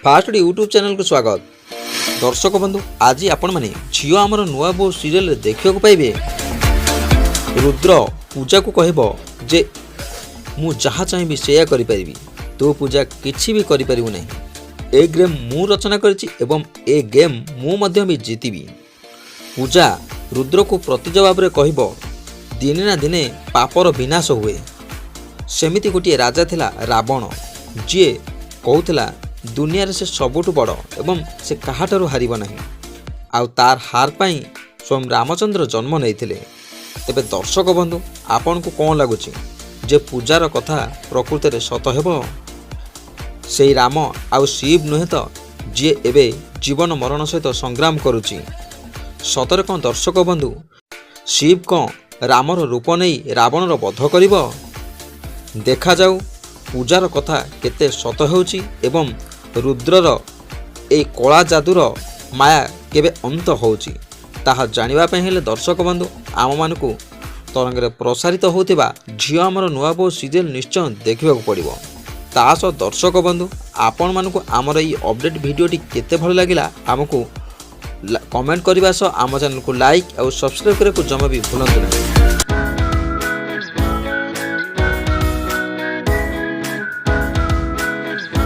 Fast YouTube channel को स्वागत। दर्शक बंधु, आज आपण माने झियो आमर नुआ बो सीरियल देखिया पाइबे। रुद्र पूजा को कहबो जे मु जहाँ चाहिए सेया करि परिबी, तो पूजा किछि भी करि परिबु नै। ए गेम मु रचना करछि एवं ए गेम मु मध्य भी जीतिबी। पूजा रुद्र को प्रति जवाब रे कहबो, दिने ना दिने पापर विनाश हुए। सेमिति गोटे राजा थिला रावण, जी कहूला दुनिया रे से सबुठु बड़ एवं से कहाठारु हारिब नहीं। आउ तार हार पाई स्वयं रामचंद्र जन्म नहीं। तेबे दर्शक बंधु, आपण को कौन लगुच जे पूजार कथा प्रकृति रे सत हेबो? से राम आउ शिव नुहे तो जी एबे जीवन मरण सहित संग्राम करुची? सतरे कौन दर्शक बंधु, शिव कौन रामर रूप नहीं रावणर वध करिब? देखा जाऊ पूजार कथा केते सत होउची एवं रुद्रर ए कला जादूर माया केबे अंत होउची ताहा जानिबा पय हेले दर्शक बंधु आम मानकु तरंगरे प्रसारित होतिबा झियो आमर नुआ बो सीरियल निश्चय देखिबाकू पड़िबो। तासो दर्शक बंधु, आपण मानकु आमर ई अपडेट वीडियोटी केते भल लागिला हमकु कमेंट करबा सो आम चैनल को लाइक और सब्सक्राइब करे को जमा भी भूलंतु नहीं।